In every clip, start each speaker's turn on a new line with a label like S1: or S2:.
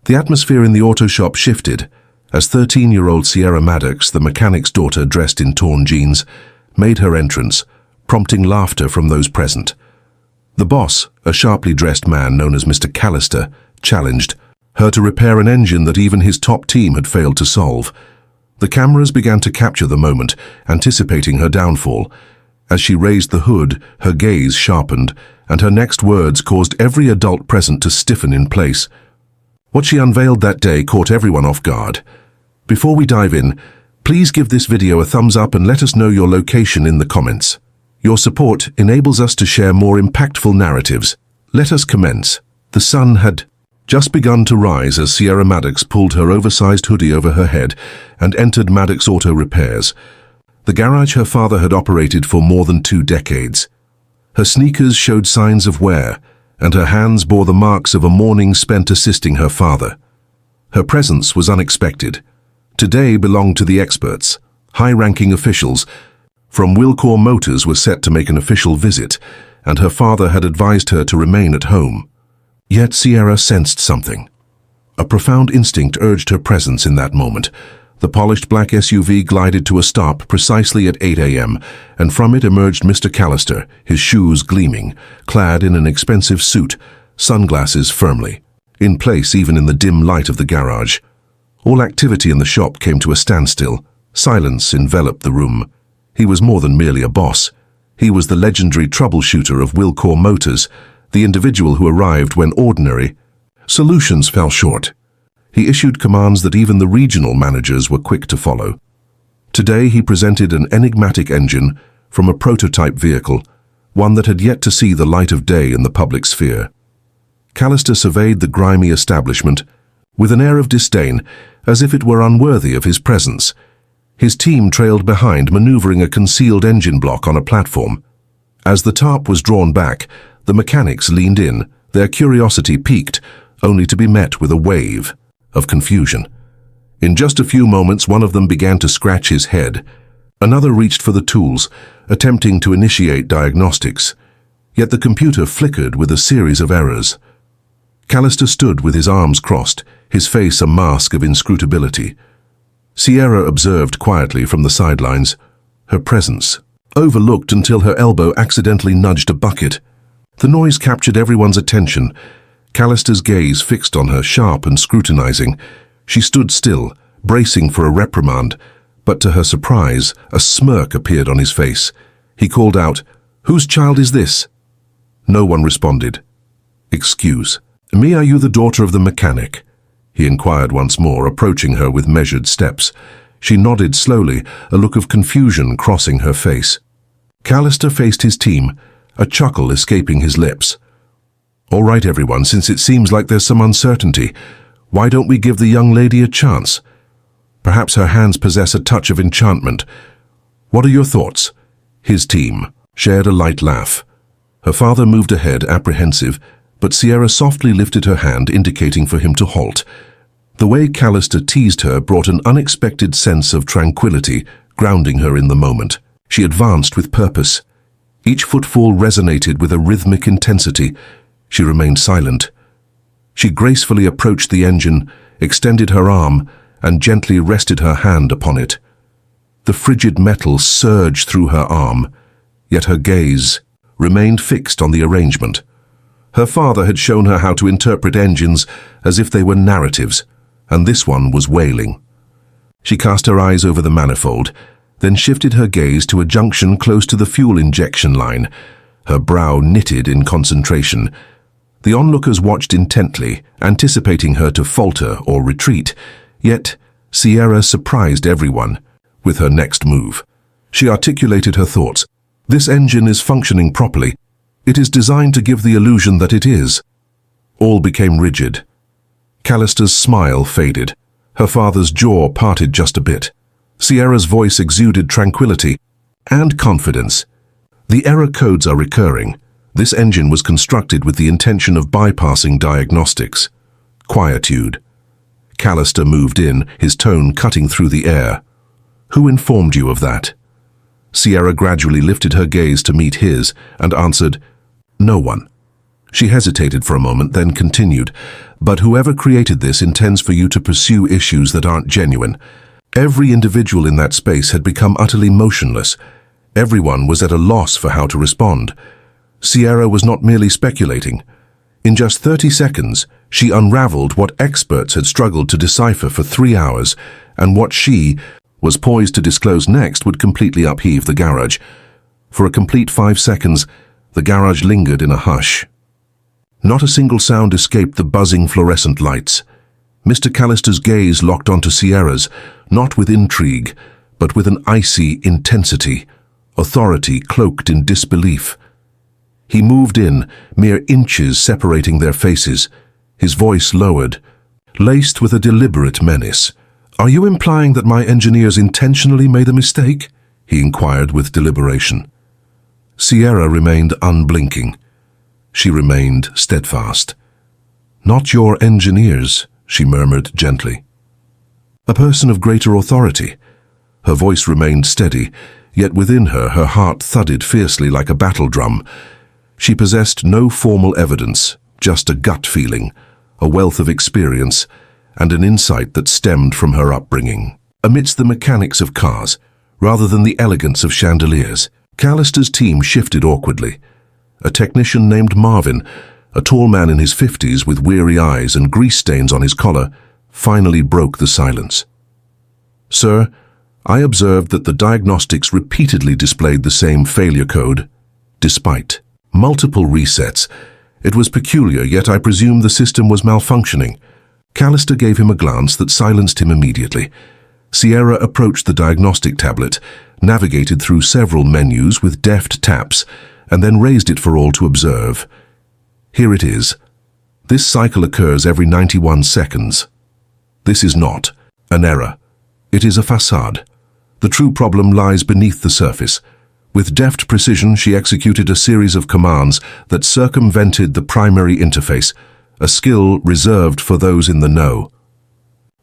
S1: The atmosphere in the auto shop shifted as 13-year-old Sierra Maddox, the mechanic's daughter dressed in torn jeans, made her entrance, prompting laughter from those present. The boss, a sharply dressed man known as Mr. Callister, challenged her to repair an engine that even his top team had failed to solve. The cameras began to capture the moment, anticipating her downfall. As she raised the hood, her gaze sharpened, and her next words caused every adult present to stiffen in place. What she unveiled that day caught everyone off guard. Before we dive in, please give this video a thumbs up and let us know your location in the comments. Your support enables us to share more impactful narratives. Let us commence. The sun had just begun to rise as Sierra Maddox pulled her oversized hoodie over her head and entered Maddox Auto Repairs, the garage her father had operated for more than 2 decades. Her sneakers showed signs of wear, and her hands bore the marks of a morning spent assisting her father. Her presence was unexpected. Today belonged to the experts. High-ranking officials from Wilcore Motors were set to make an official visit, and her father had advised her to remain at home. Yet Sierra sensed something. A profound instinct urged her presence in that moment. The polished black SUV glided to a stop precisely at 8 a.m., and from it emerged Mr. Callister, his shoes gleaming, clad in an expensive suit, sunglasses firmly in place even in the dim light of the garage. All activity in the shop came to a standstill. Silence enveloped the room. He was more than merely a boss. He was the legendary troubleshooter of Wilcore Motors, the individual who arrived when ordinary solutions fell short. He issued commands that even the regional managers were quick to follow. Today he presented an enigmatic engine from a prototype vehicle, one that had yet to see the light of day in the public sphere. Callister surveyed the grimy establishment with an air of disdain, as if it were unworthy of his presence. His team trailed behind, maneuvering a concealed engine block on a platform. As the tarp was drawn back, the mechanics leaned in, their curiosity piqued, only to be met with a wave of confusion. In just a few moments, one of them began to scratch his head. Another reached for the tools, attempting to initiate diagnostics. Yet the computer flickered with a series of errors. Callister stood with his arms crossed, his face a mask of inscrutability. Sierra observed quietly from the sidelines, her presence overlooked until her elbow accidentally nudged a bucket. The noise captured everyone's attention. Callister's gaze fixed on her, sharp and scrutinizing. She stood still, bracing for a reprimand, but to her surprise, a smirk appeared on his face. He called out, "Whose child is this?" No one responded. "Excuse me, are you the daughter of the mechanic?" he inquired once more, approaching her with measured steps. She nodded slowly, a look of confusion crossing her face. Callister faced his team, a chuckle escaping his lips. "All right, everyone, since it seems like there's some uncertainty, why don't we give the young lady a chance? Perhaps her hands possess a touch of enchantment. What are your thoughts?" His team shared a light laugh. Her father moved ahead, apprehensive, but Sierra softly lifted her hand, indicating for him to halt. The way Callister teased her brought an unexpected sense of tranquility, grounding her in the moment. She advanced with purpose. Each footfall resonated with a rhythmic intensity. She remained silent. She gracefully approached the engine, extended her arm, and gently rested her hand upon it. The frigid metal surged through her arm, yet her gaze remained fixed on the arrangement. Her father had shown her how to interpret engines as if they were narratives, and this one was wailing. She cast her eyes over the manifold, then shifted her gaze to a junction close to the fuel injection line, her brow knitted in concentration. The onlookers watched intently, anticipating her to falter or retreat, yet Sierra surprised everyone with her next move. She articulated her thoughts. "This engine is functioning properly. It is designed to give the illusion that it is." All became rigid. Callister's smile faded. Her father's jaw parted just a bit. Sierra's voice exuded tranquility and confidence. "The error codes are recurring. This engine was constructed with the intention of bypassing diagnostics." Quietude. Callister moved in, his tone cutting through the air. "Who informed you of that?" Sierra gradually lifted her gaze to meet his and answered, "No one." She hesitated for a moment, then continued, "But whoever created this intends for you to pursue issues that aren't genuine." Every individual in that space had become utterly motionless. Everyone was at a loss for how to respond. Sierra was not merely speculating. In just 30 seconds, she unraveled what experts had struggled to decipher for 3 hours, and what she was poised to disclose next would completely upheave the garage. For a complete 5 seconds, the garage lingered in a hush. Not a single sound escaped the buzzing fluorescent lights. Mr. Callister's gaze locked onto Sierra's, not with intrigue, but with an icy intensity, authority cloaked in disbelief. He moved in, mere inches separating their faces, his voice lowered, laced with a deliberate menace. "Are you implying that my engineers intentionally made a mistake?" he inquired with deliberation. Sierra remained unblinking. She remained steadfast. "Not your engineers," she murmured gently. "A person of greater authority." Her voice remained steady, yet within her, her heart thudded fiercely like a battle drum. She possessed no formal evidence, just a gut feeling, a wealth of experience, and an insight that stemmed from her upbringing. Amidst the mechanics of cars, rather than the elegance of chandeliers, Callister's team shifted awkwardly. A technician named Marvin, a tall man in his 50s with weary eyes and grease stains on his collar, finally broke the silence. "Sir, I observed that the diagnostics repeatedly displayed the same failure code, despite multiple resets. It was peculiar, yet I presume the system was malfunctioning." Callister gave him a glance that silenced him immediately. Sierra approached the diagnostic tablet, navigated through several menus with deft taps, and then raised it for all to observe. "Here it is. This cycle occurs every 91 seconds. This is not an error. It is a facade. The true problem lies beneath the surface." With deft precision, she executed a series of commands that circumvented the primary interface, a skill reserved for those in the know.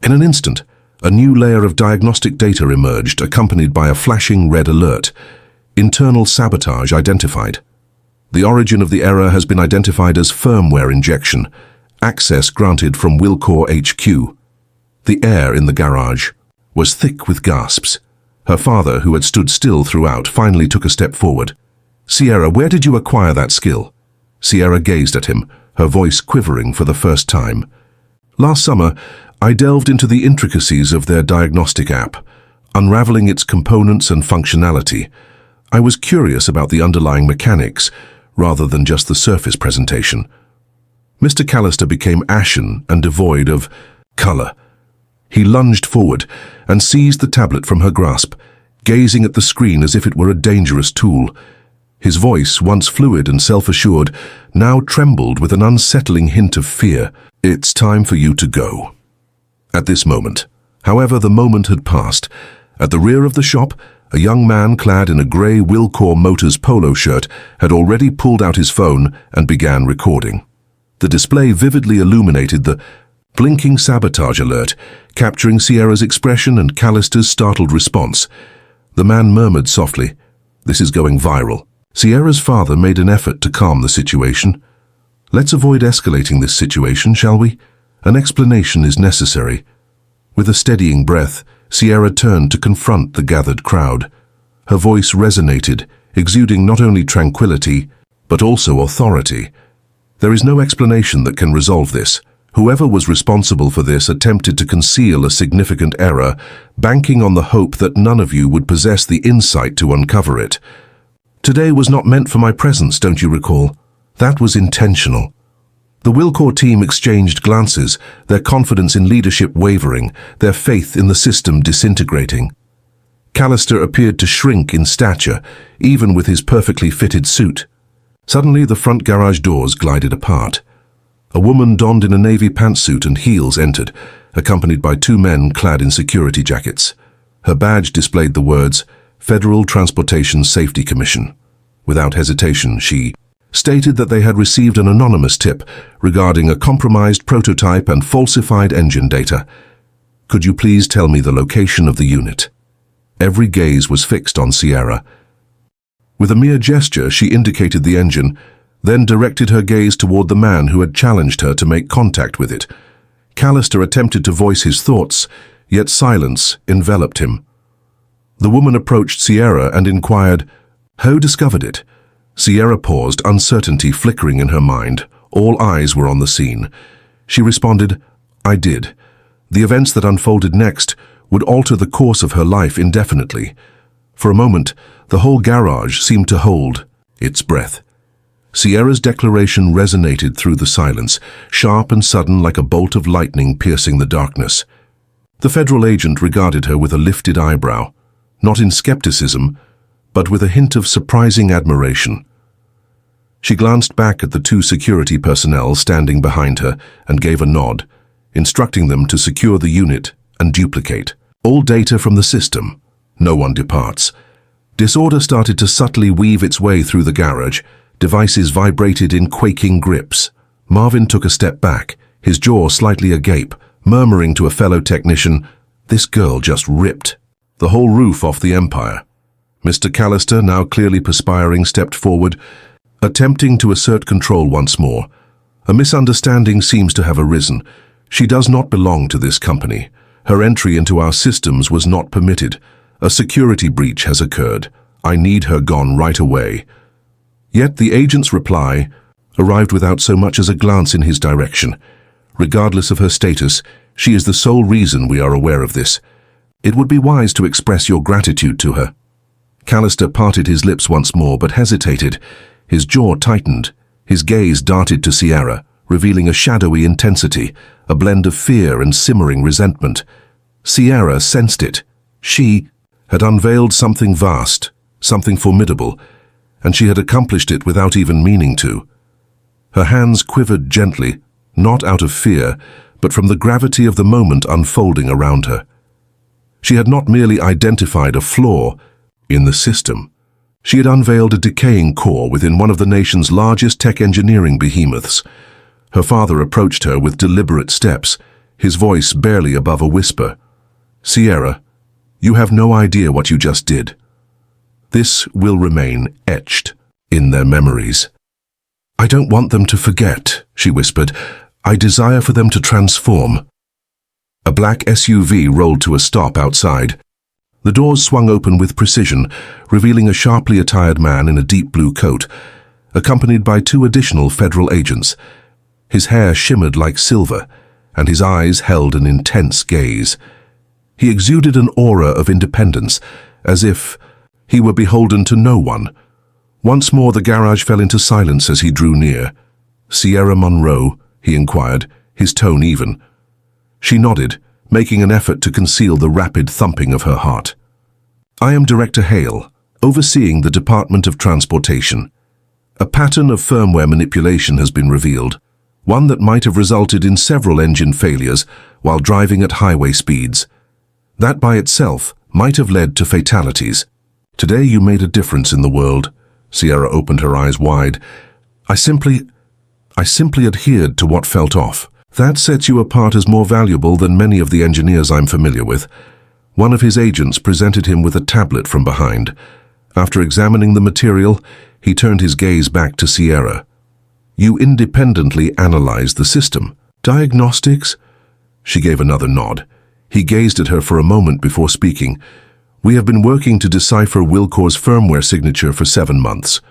S1: In an instant, a new layer of diagnostic data emerged, accompanied by a flashing red alert. Internal sabotage identified. The origin of the error has been identified as firmware injection. Access granted from Wilcor HQ. The air in the garage was thick with gasps. Her father, who had stood still throughout, finally took a step forward. "Sierra, where did you acquire that skill?" Sierra gazed at him, her voice quivering for the first time. "Last summer, I delved into the intricacies of their diagnostic app, unraveling its components and functionality. I was curious about the underlying mechanics, rather than just the surface presentation." Mr. Callister became ashen and devoid of color. He lunged forward and seized the tablet from her grasp, gazing at the screen as if it were a dangerous tool. His voice, once fluid and self-assured, now trembled with an unsettling hint of fear. "It's time for you to go." At this moment, however, the moment had passed. At the rear of the shop, a young man clad in a grey Wilcor Motors polo shirt had already pulled out his phone and began recording. The display vividly illuminated the blinking sabotage alert, capturing Sierra's expression and Callister's startled response. The man murmured softly, "This is going viral." Sierra's father made an effort to calm the situation. "Let's avoid escalating this situation, shall we? An explanation is necessary." With a steadying breath, Sierra turned to confront the gathered crowd. Her voice resonated, exuding not only tranquility, but also authority. "There is no explanation that can resolve this. Whoever was responsible for this attempted to conceal a significant error, banking on the hope that none of you would possess the insight to uncover it. Today was not meant for my presence, don't you recall? That was intentional." The Wilcor team exchanged glances, their confidence in leadership wavering, their faith in the system disintegrating. Callister appeared to shrink in stature, even with his perfectly fitted suit. Suddenly, the front garage doors glided apart. A woman donned in a navy pantsuit and heels entered, accompanied by 2 men clad in security jackets. Her badge displayed the words, "Federal Transportation Safety Commission." Without hesitation, she stated that they had received an anonymous tip regarding a compromised prototype and falsified engine data. "Could you please tell me the location of the unit?" Every gaze was fixed on Sierra. With a mere gesture, she indicated the engine, then directed her gaze toward the man who had challenged her to make contact with it. Callister attempted to voice his thoughts, yet silence enveloped him. The woman approached Sierra and inquired, "Who discovered it?" Sierra paused, uncertainty flickering in her mind. All eyes were on the scene. She responded, "I did. The events that unfolded next would alter the course of her life indefinitely." For a moment, the whole garage seemed to hold its breath. Sierra's declaration resonated through the silence, sharp and sudden like a bolt of lightning piercing the darkness. The federal agent regarded her with a lifted eyebrow, not in skepticism, but with a hint of surprising admiration. She glanced back at the two security personnel standing behind her and gave a nod, instructing them to secure the unit and duplicate all data from the system. No one departs. Disorder started to subtly weave its way through the garage. Devices vibrated in quaking grips. Marvin took a step back, his jaw slightly agape, murmuring to a fellow technician, "This girl just ripped the whole roof off the Empire." Mr. Callister, now clearly perspiring, stepped forward, attempting to assert control once more. "A misunderstanding seems to have arisen. She does not belong to this company. Her entry into our systems was not permitted. A security breach has occurred. I need her gone right away." Yet the agent's reply arrived without so much as a glance in his direction. "Regardless of her status, she is the sole reason we are aware of this. It would be wise to express your gratitude to her." Callister parted his lips once more, but hesitated. His jaw tightened. His gaze darted to Sierra, revealing a shadowy intensity, a blend of fear and simmering resentment. Sierra sensed it. She had unveiled something vast, something formidable, and she had accomplished it without even meaning to. Her hands quivered gently, not out of fear, but from the gravity of the moment unfolding around her. She had not merely identified a flaw in the system. She had unveiled a decaying core within one of the nation's largest tech engineering behemoths. Her father approached her with deliberate steps, his voice barely above a whisper. "Sierra, you have no idea what you just did. This will remain etched in their memories." "I don't want them to forget," she whispered. "I desire for them to transform." A black SUV rolled to a stop outside. The doors swung open with precision, revealing a sharply attired man in a deep blue coat, accompanied by two additional federal agents. His hair shimmered like silver, and his eyes held an intense gaze. He exuded an aura of independence, as if he were beholden to no one. Once more the garage fell into silence as he drew near. "Sierra Monroe?" he inquired, his tone even. She nodded, making an effort to conceal the rapid thumping of her heart. "I am Director Hale, overseeing the Department of Transportation. A pattern of firmware manipulation has been revealed, one that might have resulted in several engine failures while driving at highway speeds. That by itself might have led to fatalities. Today you made a difference in the world." Sierra opened her eyes wide. I simply adhered to what felt off. That sets you apart as more valuable than many of the engineers I'm familiar with." One of his agents presented him with a tablet from behind. After examining the material, he turned his gaze back to Sierra. "You independently analyzed the system. Diagnostics?" She gave another nod. He gazed at her for a moment before speaking. "We have been working to decipher Wilcor's firmware signature for 7 months.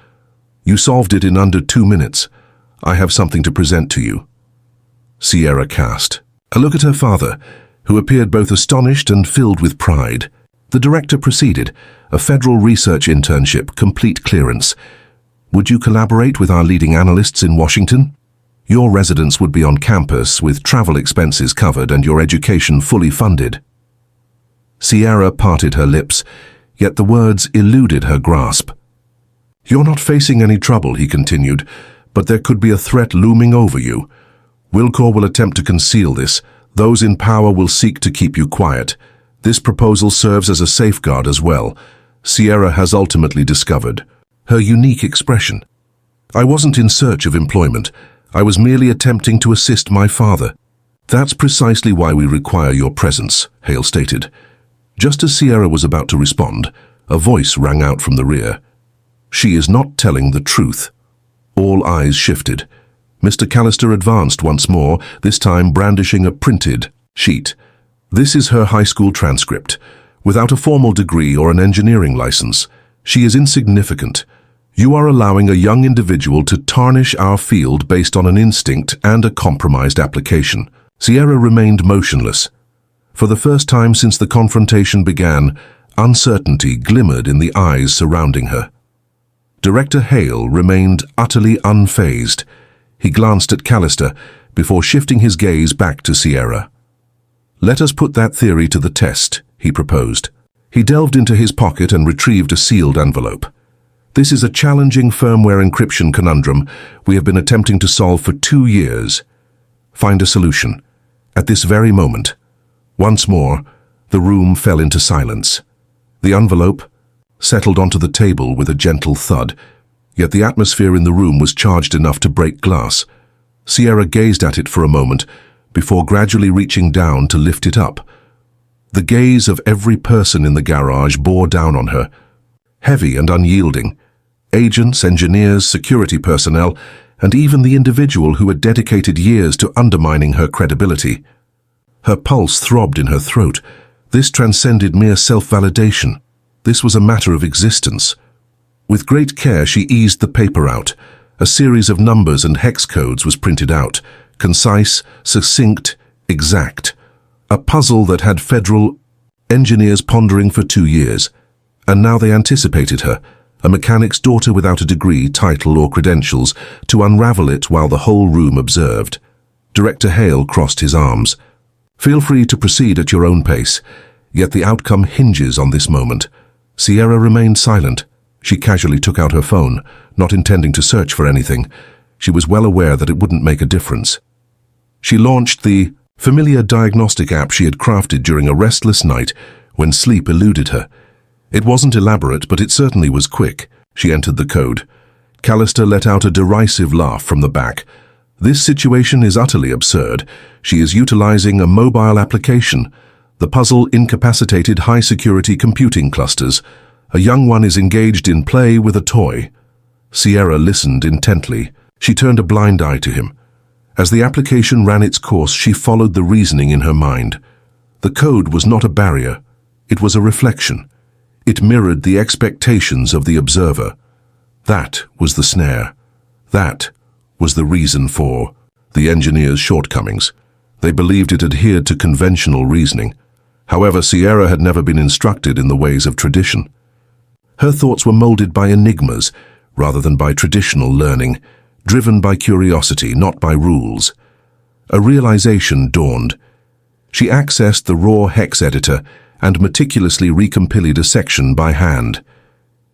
S1: You solved it in under 2 minutes. I have something to present to you." Sierra cast a look at her father, who appeared both astonished and filled with pride. The director proceeded, "A federal research internship, complete clearance. Would you collaborate with our leading analysts in Washington? Your residence would be on campus with travel expenses covered and your education fully funded." Sierra parted her lips, yet the words eluded her grasp. "You're not facing any trouble," he continued, "but there could be a threat looming over you. Wilcor will attempt to conceal this. Those in power will seek to keep you quiet. This proposal serves as a safeguard as well." Sierra has ultimately discovered her unique expression. "I wasn't in search of employment. I was merely attempting to assist my father." "That's precisely why we require your presence," Hale stated. Just as Sierra was about to respond, a voice rang out from the rear. "She is not telling the truth." All eyes shifted. Mr. Callister advanced once more, this time brandishing a printed sheet. This is her high school transcript. Without a formal degree or an engineering license, she is insignificant. You are allowing a young individual to tarnish our field based on an instinct and a compromised application. Sierra remained motionless. For the first time since the confrontation began, uncertainty glimmered in the eyes surrounding her. Director Hale remained utterly unfazed. He glanced at Callister before shifting his gaze back to Sierra. "Let us put that theory to the test," he proposed. He delved into his pocket and retrieved a sealed envelope. "This is a challenging firmware encryption conundrum we have been attempting to solve for 2 years. Find a solution. At this very moment." Once more, the room fell into silence. The envelope settled onto the table with a gentle thud, yet the atmosphere in the room was charged enough to break glass. Sierra gazed at it for a moment before gradually reaching down to lift it up. The gaze of every person in the garage bore down on her, heavy and unyielding. Agents, engineers, security personnel, and even the individual who had dedicated years to undermining her credibility. Her pulse throbbed in her throat. This transcended mere self-validation. This was a matter of existence. With great care, she eased the paper out. A series of numbers and hex codes was printed out, concise, succinct, exact. A puzzle that had federal engineers pondering for 2 years. And now they anticipated her, a mechanic's daughter without a degree, title, or credentials, to unravel it while the whole room observed. Director Hale crossed his arms. "Feel free to proceed at your own pace, yet the outcome hinges on this moment." Sierra remained silent. She casually took out her phone, not intending to search for anything. She was well aware that it wouldn't make a difference. She launched the familiar diagnostic app she had crafted during a restless night when sleep eluded her. It wasn't elaborate, but it certainly was quick. She entered the code. Callister let out a derisive laugh from the back. "This situation is utterly absurd. She is utilizing a mobile application. The puzzle incapacitated high-security computing clusters. A young one is engaged in play with a toy." Sierra listened intently. She turned a blind eye to him. As the application ran its course, she followed the reasoning in her mind. The code was not a barrier. It was a reflection. It mirrored the expectations of the observer. That was the snare. That was the reason for the engineer's shortcomings. They believed it adhered to conventional reasoning. However, Sierra had never been instructed in the ways of tradition. Her thoughts were molded by enigmas rather than by traditional learning, driven by curiosity, not by rules. A realization dawned. She accessed the raw hex editor and meticulously recompiled a section by hand.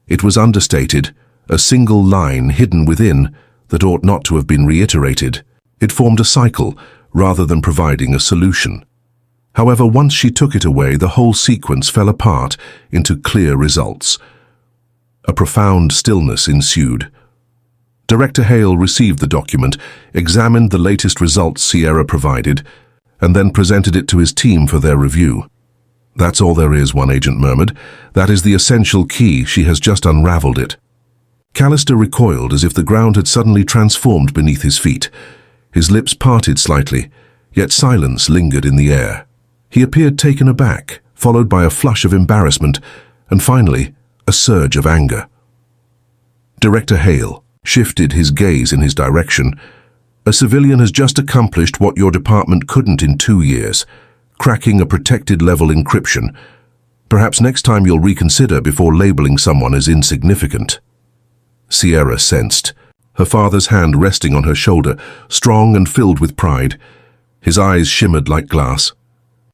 S1: It was understated, a single line hidden within that ought not to have been reiterated. It formed a cycle rather than providing a solution. However, once she took it away, the whole sequence fell apart into clear results. A profound stillness ensued. Director Hale received the document, examined the latest results Sierra provided, and then presented it to his team for their review. "That's all there is," one agent murmured. "That is the essential key. She has just unraveled it." Callister recoiled as if the ground had suddenly transformed beneath his feet. His lips parted slightly, yet silence lingered in the air. He appeared taken aback, followed by a flush of embarrassment, and finally, a surge of anger. Director Hale shifted his gaze in his direction. "A civilian has just accomplished what your department couldn't in 2 years, cracking a protected-level encryption. Perhaps next time you'll reconsider before labeling someone as insignificant." Sierra sensed, her father's hand resting on her shoulder, strong and filled with pride. His eyes shimmered like glass.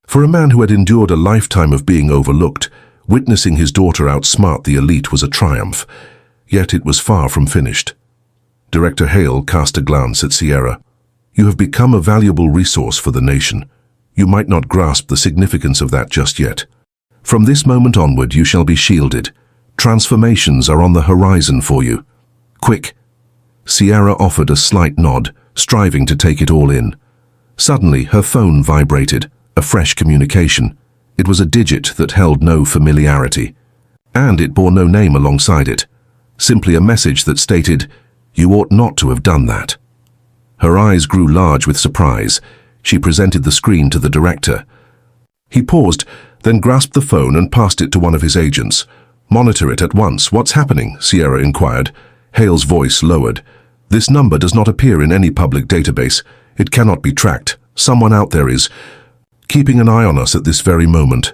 S1: For a man who had endured a lifetime of being overlooked, witnessing his daughter outsmart the elite was a triumph, yet it was far from finished. Director Hale cast a glance at Sierra. "You have become a valuable resource for the nation. You might not grasp the significance of that just yet. From this moment onward, you shall be shielded. Transformations are on the horizon for you. Quick." Sierra offered a slight nod, striving to take it all in. Suddenly, her phone vibrated, a fresh communication. It was a digit that held no familiarity. And it bore no name alongside it. Simply a message that stated, You ought not to have done that." Her eyes grew large with surprise. She presented the screen to the director. He paused, then grasped the phone and passed it to one of his agents. "Monitor it at once. What's happening?" Sierra inquired. Hale's voice lowered. "This number does not appear in any public database. It cannot be tracked. Someone out there is keeping an eye on us at this very moment."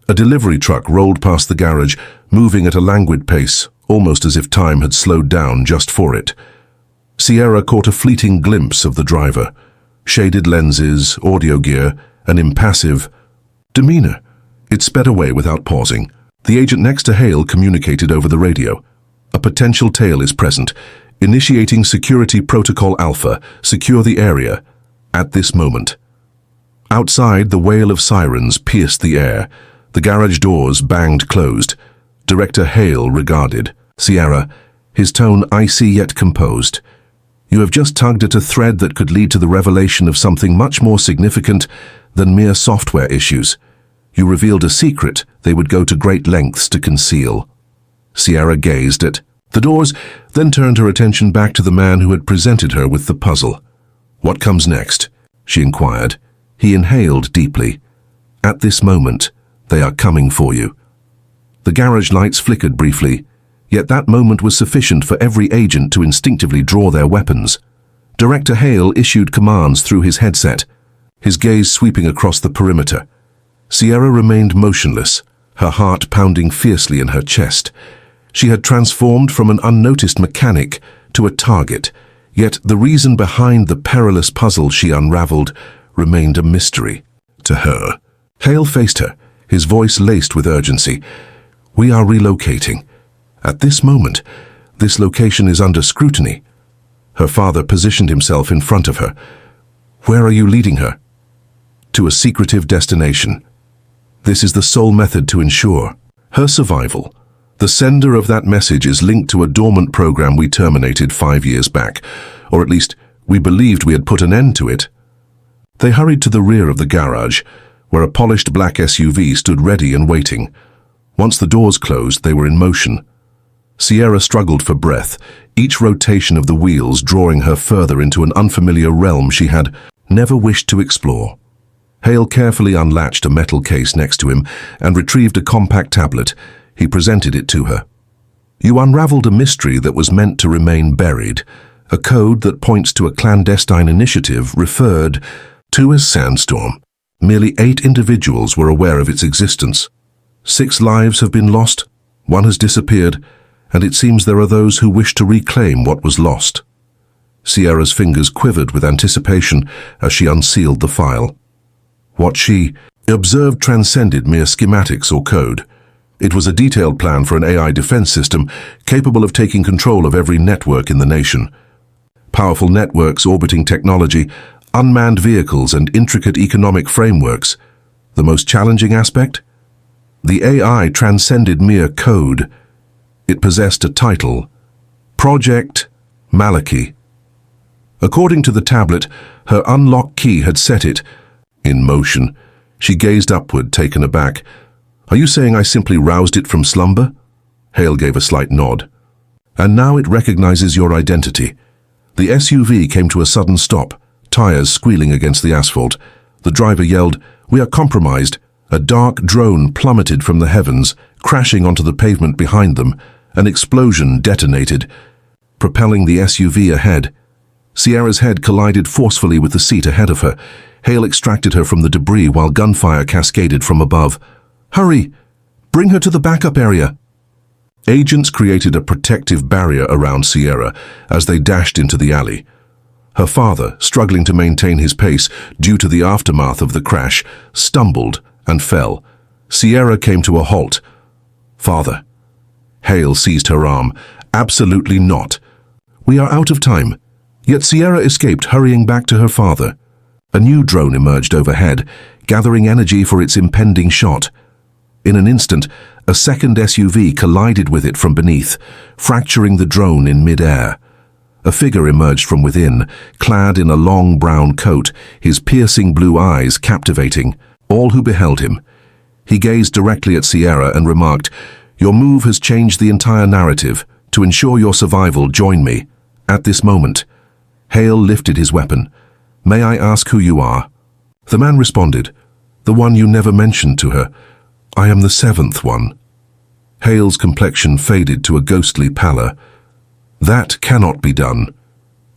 S1: A delivery truck rolled past the garage, moving at a languid pace, almost as if time had slowed down just for it. Sierra caught a fleeting glimpse of the driver. Shaded lenses, audio gear, an impassive demeanor. It sped away without pausing. The agent next to Hale communicated over the radio. "A potential tail is present. Initiating security protocol Alpha. Secure the area. At this moment." Outside, the wail of sirens pierced the air. The garage doors banged closed. Director Hale regarded Sierra, his tone icy yet composed. "You have just tugged at a thread that could lead to the revelation of something much more significant than mere software issues. You revealed a secret they would go to great lengths to conceal." Sierra gazed at the doors, then turned her attention back to the man who had presented her with the puzzle. "What comes next?" she inquired. He inhaled deeply. "At this moment, they are coming for you." The garage lights flickered briefly, yet that moment was sufficient for every agent to instinctively draw their weapons. Director Hale issued commands through his headset, his gaze sweeping across the perimeter. Sierra remained motionless, her heart pounding fiercely in her chest. She had transformed from an unnoticed mechanic to a target, yet the reason behind the perilous puzzle she unraveled remained a mystery to her. Hale faced her, his voice laced with urgency. "We are relocating. At this moment, this location is under scrutiny." Her father positioned himself in front of her. "Where are you leading her?" "To a secretive destination. This is the sole method to ensure her survival. The sender of that message is linked to a dormant program we terminated 5 years back, or at least we believed we had put an end to it." They hurried to the rear of the garage, where a polished black SUV stood ready and waiting. Once the doors closed, they were in motion. Sierra struggled for breath, each rotation of the wheels drawing her further into an unfamiliar realm she had never wished to explore. Hale carefully unlatched a metal case next to him and retrieved a compact tablet. He presented it to her. "You unraveled a mystery that was meant to remain buried, a code that points to a clandestine initiative referred to as Sandstorm. Merely 8 individuals were aware of its existence. 6 lives have been lost, 1 has disappeared, and it seems there are those who wish to reclaim what was lost." Sierra's fingers quivered with anticipation as she unsealed the file. What she observed transcended mere schematics or code. It was a detailed plan for an AI defense system capable of taking control of every network in the nation. Powerful networks orbiting technology, unmanned vehicles, and intricate economic frameworks. The most challenging aspect? The AI transcended mere code. It possessed a title: Project Malachi. According to the tablet, her unlock key had set it in motion. She gazed upward, taken aback. "Are you saying I simply roused it from slumber?" Hale gave a slight nod. "And now it recognizes your identity." The SUV came to a sudden stop, tires squealing against the asphalt. The driver yelled, "We are compromised." A dark drone plummeted from the heavens, crashing onto the pavement behind them. An explosion detonated, propelling the SUV ahead. Sierra's head collided forcefully with the seat ahead of her. Hale extracted her from the debris while gunfire cascaded from above. "Hurry! Bring her to the backup area!" Agents created a protective barrier around Sierra as they dashed into the alley. Her father, struggling to maintain his pace due to the aftermath of the crash, stumbled and fell. Sierra came to a halt. "Father." Hale seized her arm. "Absolutely not. We are out of time." Yet Sierra escaped, hurrying back to her father. A new drone emerged overhead, gathering energy for its impending shot. In an instant, a second SUV collided with it from beneath, fracturing the drone in mid-air. A figure emerged from within, clad in a long brown coat, his piercing blue eyes captivating all who beheld him. He gazed directly at Sierra and remarked, "Your move has changed the entire narrative. To ensure your survival, join me." At this moment, Hale lifted his weapon. "May I ask who you are?" The man responded, "The one you never mentioned to her. I am the seventh one." Hale's complexion faded to a ghostly pallor. "That cannot be done.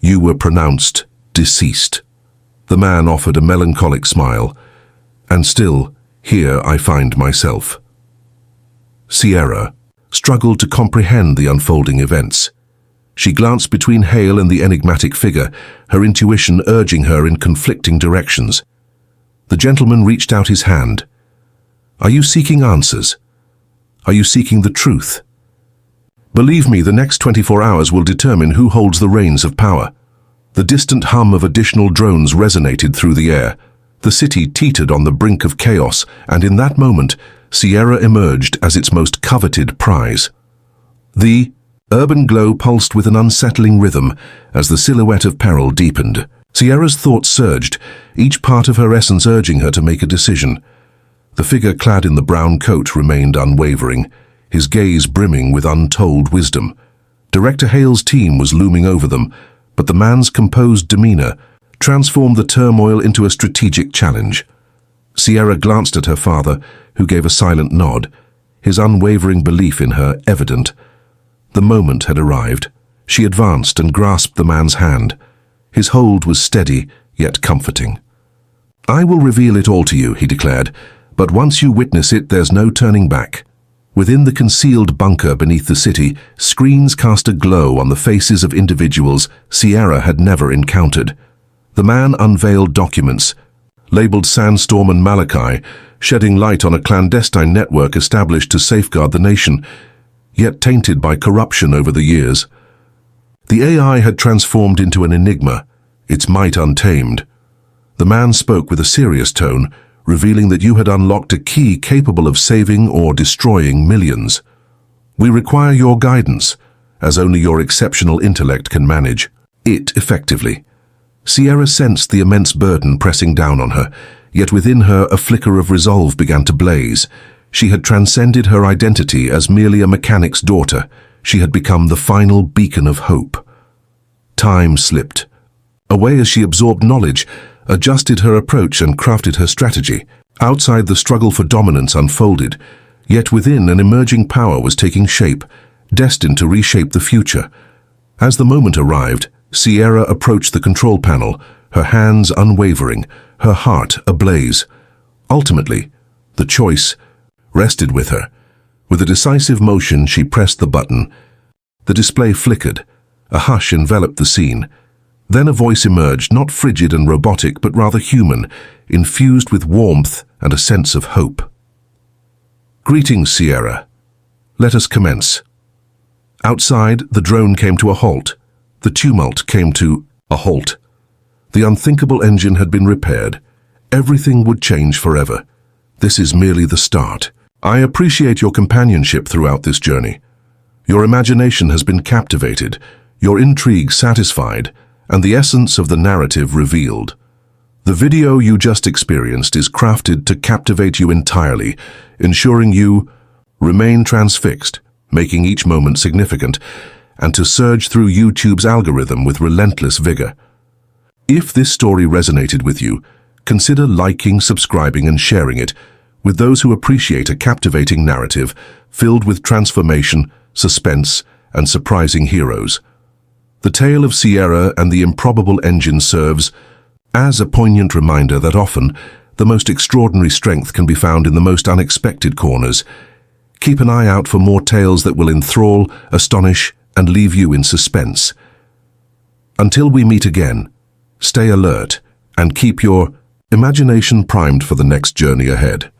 S1: You were pronounced deceased." The man offered a melancholic smile. "And still, here I find myself." Sierra struggled to comprehend the unfolding events. She glanced between Hale and the enigmatic figure, her intuition urging her in conflicting directions. The gentleman reached out his hand. "Are you seeking answers? Are you seeking the truth? Believe me, the next 24 hours will determine who holds the reins of power." The distant hum of additional drones resonated through the air. The city teetered on the brink of chaos, and in that moment, Sierra emerged as its most coveted prize. The urban glow pulsed with an unsettling rhythm as the silhouette of peril deepened. Sierra's thoughts surged, each part of her essence urging her to make a decision. The figure clad in the brown coat remained unwavering, his gaze brimming with untold wisdom. Director Hale's team was looming over them, but the man's composed demeanor transformed the turmoil into a strategic challenge. Sierra glanced at her father, who gave a silent nod, his unwavering belief in her evident. The moment had arrived. She advanced and grasped the man's hand. His hold was steady, yet comforting. "I will reveal it all to you," he declared, "but once you witness it, there's no turning back." Within the concealed bunker beneath the city, screens cast a glow on the faces of individuals Sierra had never encountered. The man unveiled documents, labeled Sandstorm and Malachi, shedding light on a clandestine network established to safeguard the nation, yet tainted by corruption over the years. The AI had transformed into an enigma, its might untamed. The man spoke with a serious tone, revealing that you had unlocked a key capable of saving or destroying millions. "We require your guidance, as only your exceptional intellect can manage it effectively." Sierra sensed the immense burden pressing down on her, yet within her a flicker of resolve began to blaze. She had transcended her identity as merely a mechanic's daughter. She had become the final beacon of hope. Time slipped away as she absorbed knowledge, adjusted her approach and crafted her strategy. Outside, the struggle for dominance unfolded, yet within an emerging power was taking shape, destined to reshape the future. As the moment arrived, Sierra approached the control panel, her hands unwavering, her heart ablaze. Ultimately, the choice rested with her. With a decisive motion, she pressed the button. The display flickered. A hush enveloped the scene. Then a voice emerged, not frigid and robotic, but rather human, infused with warmth and a sense of hope. "Greetings, Sierra. Let us commence." Outside, the drone came to a halt. The tumult came to a halt. The unthinkable engine had been repaired. Everything would change forever. This is merely the start. I appreciate your companionship throughout this journey. Your imagination has been captivated, your intrigue satisfied, and the essence of the narrative revealed. The video you just experienced is crafted to captivate you entirely, ensuring you remain transfixed, making each moment significant, and to surge through YouTube's algorithm with relentless vigor. If this story resonated with you, consider liking, subscribing, and sharing it with those who appreciate a captivating narrative filled with transformation, suspense, and surprising heroes. The tale of Sierra and the improbable engine serves as a poignant reminder that often the most extraordinary strength can be found in the most unexpected corners. Keep an eye out for more tales that will enthrall, astonish, and leave you in suspense. Until we meet again, stay alert and keep your imagination primed for the next journey ahead.